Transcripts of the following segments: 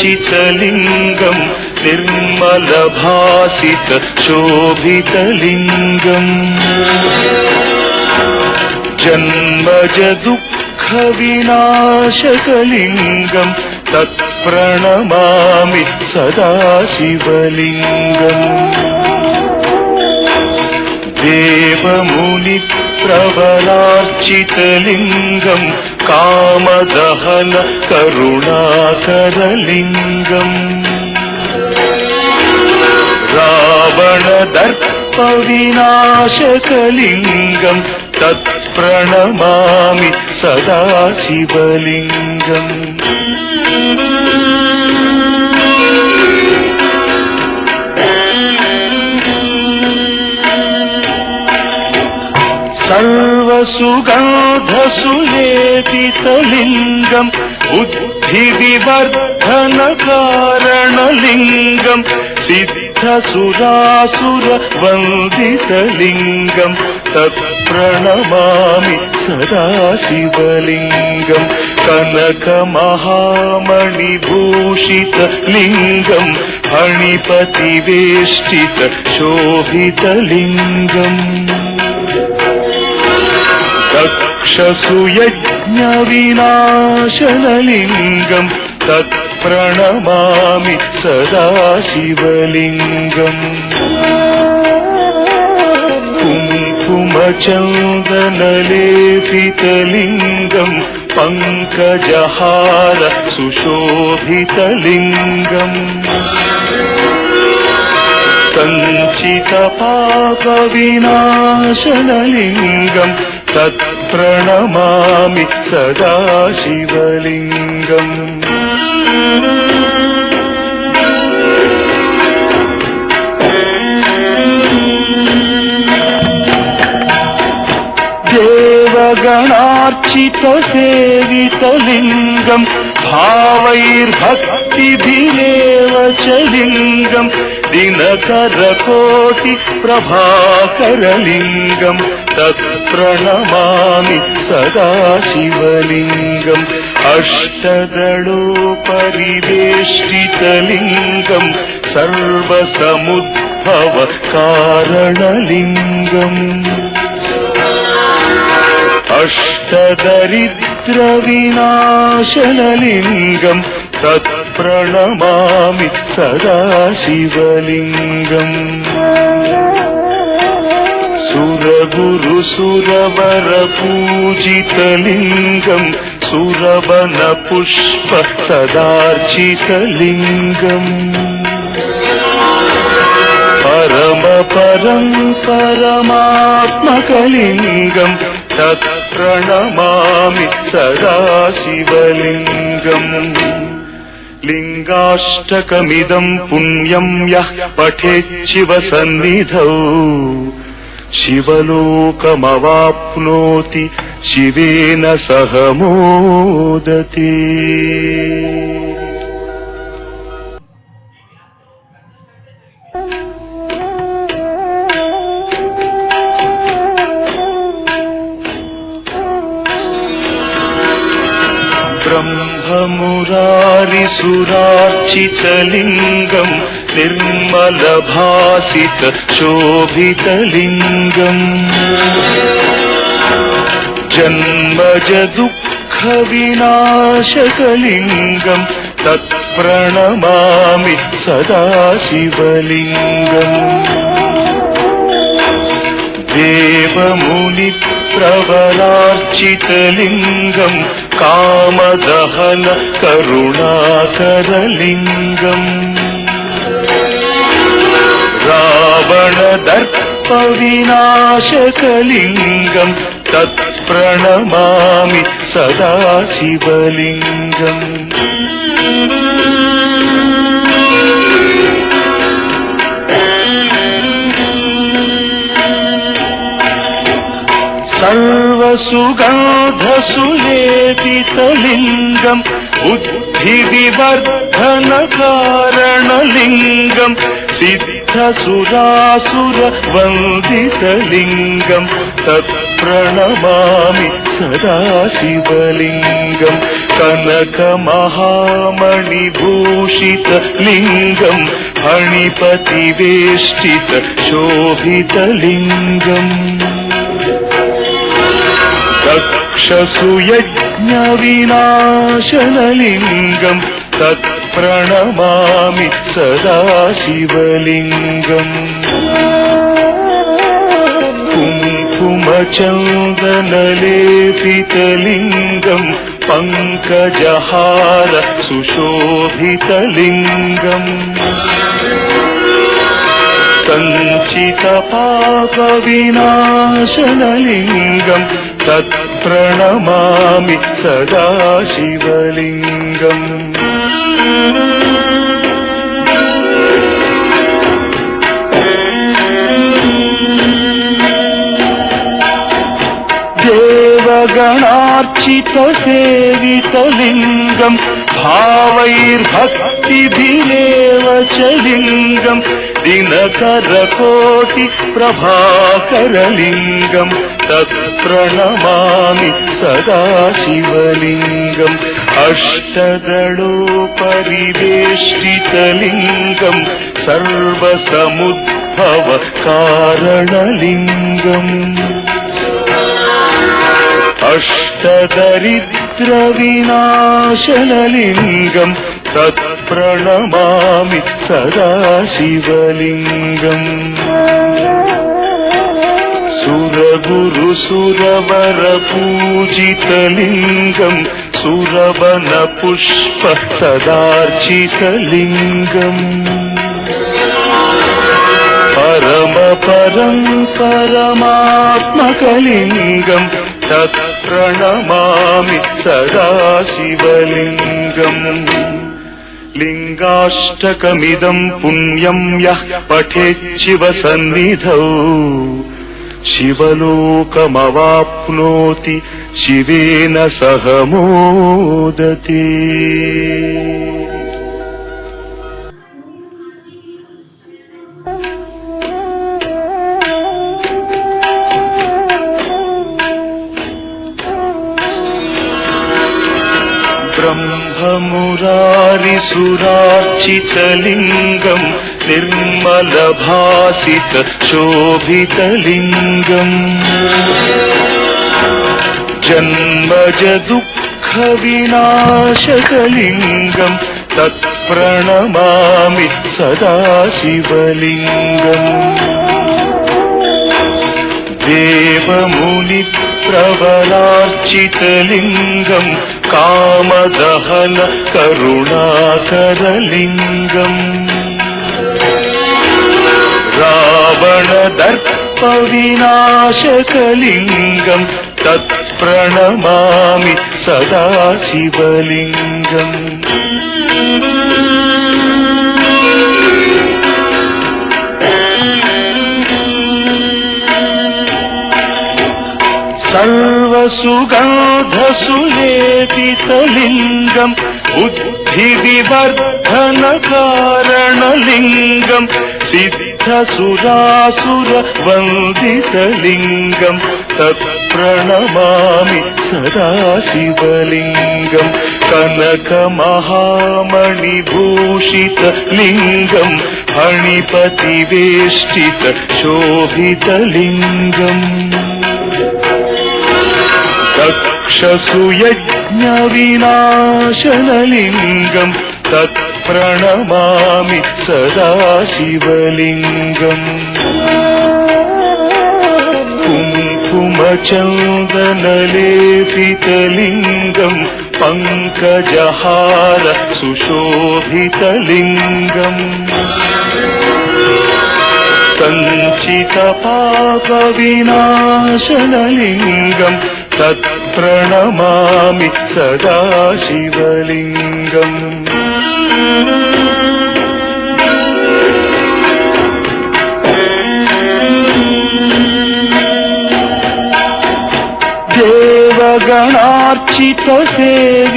ब्रह्ममुरारिसुरार्चितलिङ्गम् निर्मलभासित शोभितलिङ्गम् जन्मज दुःखविनाशकलिङ्गम् तत्प्रणमामि सदा शिवलिङ्गम् देवमुनिप्रवरार्चितलिङ्गम् कामदहन करुणाकरलिङ्गम् रावणदर्पविनाशकलिङ्गम् तत्प्रणमामि सदा शिवलिङ्गम् सर्वसुगन्धसुलेपितलिङ्गम् बुद्धिविवर्धनकारणलिङ्गम् सिद्धसुरासुरवन्दितलिङ्गम् तत्प्रणमामि सदा शिवलिङ्गम् कनकमहामणिभूषितलिङ्गम् फणिपतिवेष्टित शोभितलिङ्गम् दक्षसुयज्ञविनाशनलिङ्गम् तत्प्रणमामि सदा शिवलिङ्गम् कुङ्कुमचन्दनलेपितलिङ्गम् पङ्कजहार सुशोभितलिङ्गम् सञ्चितपापविनाशनलिङ्गम् तत्प्रणमामि सदा शिवलिङ्गम् देवगणार्चितसेवितलिङ्गम् भावैर्भक्तिभिरेव च लिङ्गम् दिनकरकोटिप्रभाकरलिङ्गम् तत्प्रणमामि सदा शिवलिङ्गम् अष्टदलोपरिवेष्टितलिङ्गम् सर्वसमुद्भवकारणलिङ्गम् अष्टदरिद्रविनाशनलिङ्गम् तत्प्रणमामि सदा शिवलिङ्गम् सुरगुरुसुरवरपूजितलिङ्गम् सुरवनपुष्प सदार्चितलिङ्गम् परमात्मकलिङ्गम् तत्प्रणमामि सदा शिवलिङ्गम् लिङ्गाष्टकमिदम् पुण्यम् यः पठेच्छिवसन्निधौ शिवलोकमवाप्नोति शिवेन सह मोदते। ब्रह्ममुरारिसुरार्चितलिङ्गम् निर्मलभासित शोभितलिङ्गम् जन्मज दुःखविनाशकलिङ्गम् तत्प्रणमामि सदा शिवलिङ्गम् देवमुनिप्रवरार्चितलिङ्गम् कामदहन करुणाकरलिङ्गम् रावणदर्पविनाशकलिङ्गम् तत्प्रणमामि सदा शिवलिङ्गम् सर्वसुगन्धसुलेपितलिङ्गम् बुद्धिविवर्धनकारणलिङ्गम् लिङ्गम् सिद्धसुरासुरवन्दितलिङ्गम् तत्प्रणमामि सदा शिवलिङ्गम् कनकमहामणिभूषितलिङ्गम् फणिपतिवेष्टितशोभितलिङ्गम् दक्षसुयज्ञविनाशनलिङ्गम् तत्प्रणमामि सदा शिवलिङ्गम् कुङ्कुमचन्दनलेपितलिङ्गम् पङ्कजहार सुशोभितलिङ्गम् सञ्चितपापविनाशनलिङ्गम् तत्प्रणमामि सदा शिवलिङ्गम् देवगणार्चितसेवितलिङ्गम् भावैर्भक्तिभिरेव च लिङ्गम् दिनकरकोटिप्रभाकरलिङ्गम् तत्प्रणमामि सदा शिवलिङ्गम् अष्टदलोपरिवेष्टितलिङ्गम् सर्वसमुद्भवकारणलिङ्गम् अष्टदरिद्रविनाशनलिङ्गम् तत्प्रणमामि सदा शिवलिङ्गम् सुरगुरुसुरवरपूजितलिङ्गम् सुरवनपुष्प सदार्चितलिङ्गम् परमात्मकलिङ्गम् तत्प्रणमामि सदा शिवलिङ्गम् लिङ्गाष्टकमिदम् पुण्यम् यः पठेच्छिवसन्निधौ शिवलोकमवाप्नोति शिवेन सह मोदते। ब्रह्ममुरारिसुरार्चितलिङ्गम् निर्मलभासितशोभितलिङ्गम् जन्मजदुःखविनाशकलिङ्गम् तत्प्रणमामि सदा शिवलिङ्गम् देवमुनिप्रवरार्चितलिङ्गम् कामदहन करुणाकरलिङ्गम् रावणदर्पविनाशकलिङ्गम् तत्प्रणमामि सदा शिवलिङ्गम् सर्वसुगन्धसुलेपितलिङ्गम् बुद्धिविवर्धनकारणलिङ्गम् सिद्धसुरासुरवन्दितलिङ्गम् तत्प्रणमामि सदा शिवलिङ्गम् कनकमहामणिभूषितलिङ्गम् फणिपतिवेष्टितशोभितलिङ्गम् दक्षसुयज्ञविनाशनलिङ्गम् तत्प्रणमामि सदा शिवलिङ्गम् कुङ्कुमचन्दनलेपितलिङ्गम् पङ्कजहार सुशोभितलिङ्गम् सञ्चितपापविनाशनलिङ्गम् तत्प्रणमामि सदा शिवलिङ्गम्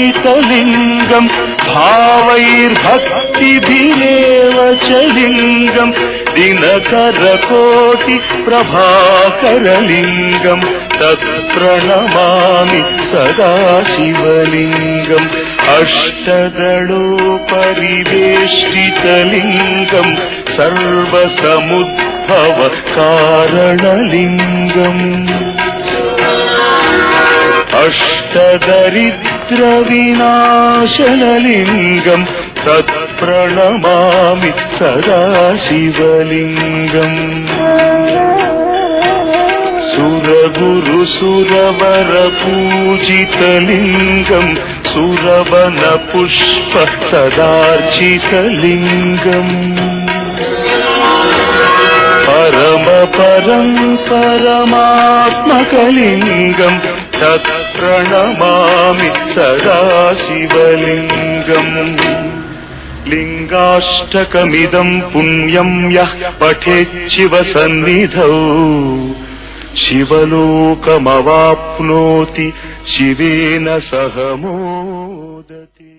देवगणार्चितसेवितलिङ्गम् भावैर्भक्ति मूर्तिभिरेव च लिङ्गम् दिनकरकोटि प्रभाकरलिङ्गम् तत्प्रणमामि सदा शिवलिङ्गम् अष्टदलोपरिवेष्टितलिङ्गम् सर्वसमुद्भव कारणलिङ्गम् अष्टदरिद्रविनाशनलिङ्गम् तत्प्रणमामि सदा शिवलिङ्गम् सुरगुरुसुरवरपूजितलिङ्गम् सुरवनपुष्प सदार्चितलिङ्गम् परमात्मकलिङ्गम् तत्प्रणमामि सदा शिवलिङ्गम् लिङ्गाष्टकमिदम् पुण्यम् यः पठेच्छिवसन्निधौ शिवलोकमवाप्नोति शिवेन सह मोदति।